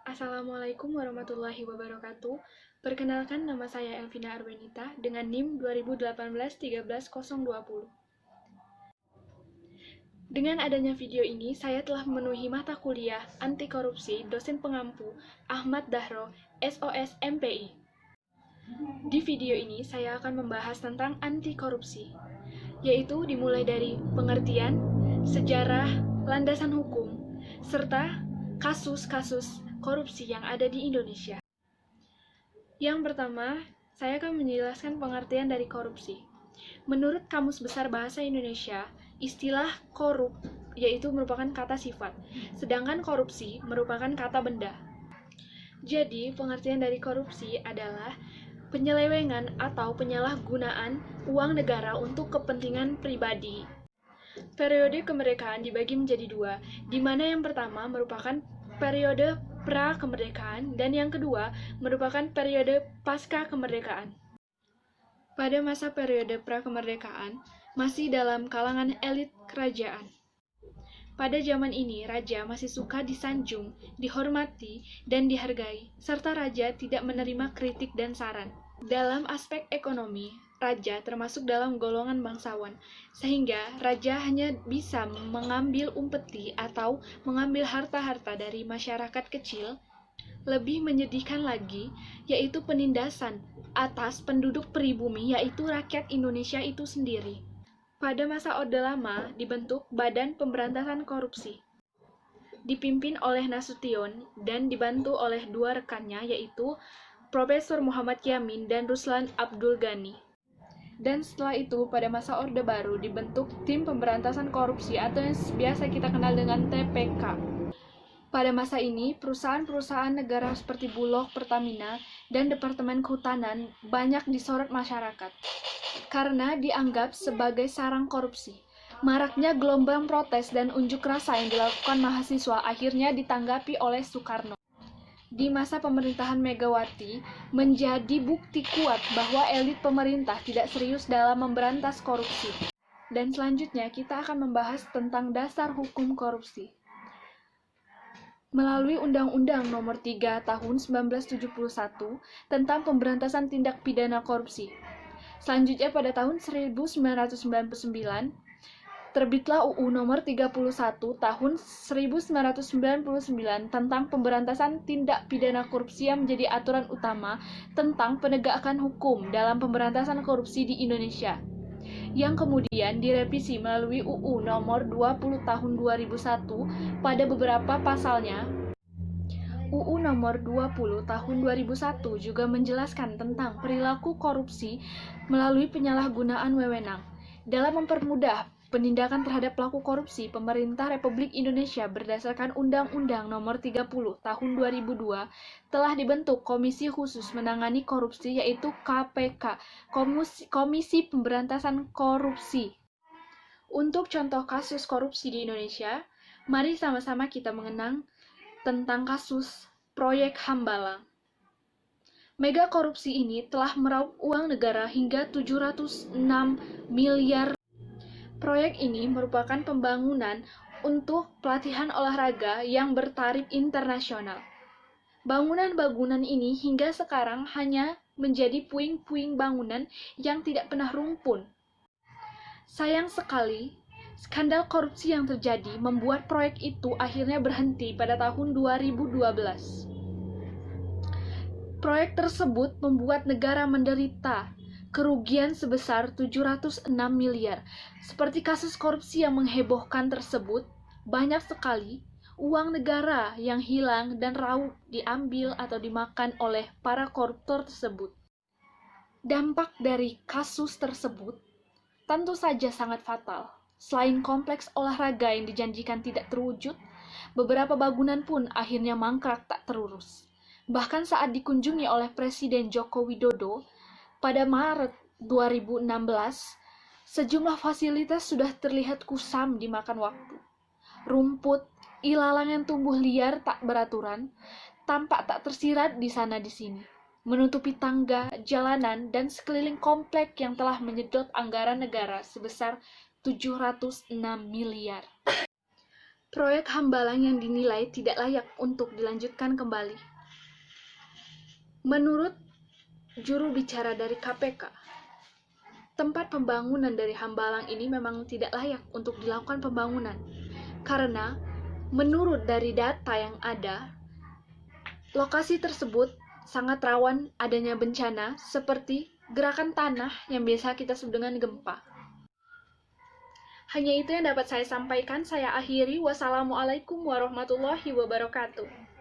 Assalamualaikum warahmatullahi wabarakatuh. Perkenalkan, nama saya Elvina Arbenita dengan NIM 2018-13020. Dengan adanya video ini, saya telah memenuhi mata kuliah anti korupsi dosen pengampu Ahmad Dahro, SOS MPI. Di video ini, saya akan membahas tentang anti korupsi, yaitu dimulai dari pengertian, sejarah, landasan hukum, serta kasus-kasus korupsi yang ada di Indonesia. Yang pertama, saya akan menjelaskan pengertian dari korupsi. Menurut Kamus Besar Bahasa Indonesia, istilah korup yaitu merupakan kata sifat, sedangkan korupsi merupakan kata benda. Jadi, pengertian dari korupsi adalah penyelewengan atau penyalahgunaan uang negara untuk kepentingan pribadi. Periode kemerdekaan dibagi menjadi dua, di mana yang pertama merupakan periode pra-kemerdekaan dan yang kedua merupakan periode pasca kemerdekaan. Pada masa periode pra-kemerdekaan, masih dalam kalangan elit kerajaan. Pada zaman ini, raja masih suka disanjung, dihormati, dan dihargai, serta raja tidak menerima kritik dan saran. Dalam aspek ekonomi, raja termasuk dalam golongan bangsawan, sehingga raja hanya bisa mengambil umpeti atau mengambil harta-harta dari masyarakat kecil. Lebih menyedihkan lagi, yaitu penindasan atas penduduk pribumi, yaitu rakyat Indonesia itu sendiri. Pada masa Orde Lama dibentuk Badan Pemberantasan Korupsi, dipimpin oleh Nasution dan dibantu oleh dua rekannya, yaitu Profesor Muhammad Yamin dan Ruslan Abdul Ghani. Dan setelah itu, pada masa Orde Baru dibentuk Tim Pemberantasan Korupsi atau yang biasa kita kenal dengan TPK. Pada masa ini, perusahaan-perusahaan negara seperti Bulog, Pertamina, dan Departemen Kehutanan banyak disorot masyarakat karena dianggap sebagai sarang korupsi. Maraknya gelombang protes dan unjuk rasa yang dilakukan mahasiswa akhirnya ditanggapi oleh Soekarno di masa pemerintahan Megawati menjadi bukti kuat bahwa elit pemerintah tidak serius dalam memberantas korupsi. Dan selanjutnya kita akan membahas tentang dasar hukum korupsi. Melalui Undang-Undang Nomor 3 Tahun 1971 tentang Pemberantasan Tindak Pidana Korupsi. Selanjutnya pada tahun 1999 terbitlah UU Nomor 31 Tahun 1999 tentang Pemberantasan Tindak Pidana Korupsi yang menjadi aturan utama tentang penegakan hukum dalam pemberantasan korupsi di Indonesia, yang kemudian direvisi melalui UU Nomor 20 Tahun 2001 pada beberapa pasalnya. UU Nomor 20 Tahun 2001 juga menjelaskan tentang perilaku korupsi melalui penyalahgunaan wewenang. Dalam mempermudah penindakan terhadap pelaku korupsi, pemerintah Republik Indonesia berdasarkan Undang-Undang Nomor 30 Tahun 2002 telah dibentuk Komisi Khusus Menangani Korupsi, yaitu KPK, Komisi Pemberantasan Korupsi. Untuk contoh kasus korupsi di Indonesia, mari sama-sama kita mengenang tentang kasus proyek Hambalang. Mega korupsi ini telah meraup uang negara hingga 706 miliar. Proyek ini merupakan pembangunan untuk pelatihan olahraga yang bertarif internasional. Bangunan-bangunan ini hingga sekarang hanya menjadi puing-puing bangunan yang tidak pernah rumpun. Sayang sekali, skandal korupsi yang terjadi membuat proyek itu akhirnya berhenti pada tahun 2012. Proyek tersebut membuat negara menderita kerugian sebesar 706 miliar. Seperti kasus korupsi yang menghebohkan tersebut, banyak sekali uang negara yang hilang dan raup diambil atau dimakan oleh para koruptor tersebut. Dampak dari kasus tersebut tentu saja sangat fatal. Selain kompleks olahraga yang dijanjikan tidak terwujud, beberapa bangunan pun akhirnya mangkrak tak terurus. Bahkan saat dikunjungi oleh Presiden Joko Widodo pada Maret 2016, sejumlah fasilitas sudah terlihat kusam dimakan waktu. Rumput, ilalang yang tumbuh liar tak beraturan, tampak tak tersirat di sana di sini, menutupi tangga, jalanan, dan sekeliling komplek yang telah menyedot anggaran negara sebesar 706 miliar. proyek Hambalang yang dinilai tidak layak untuk dilanjutkan kembali. Menurut juru bicara dari KPK, tempat pembangunan dari Hambalang ini memang tidak layak untuk dilakukan pembangunan, karena menurut dari data yang ada, lokasi tersebut sangat rawan adanya bencana seperti gerakan tanah yang biasa kita sebut dengan gempa. Hanya itu yang dapat saya sampaikan. Saya akhiri. Wassalamualaikum warahmatullahi wabarakatuh.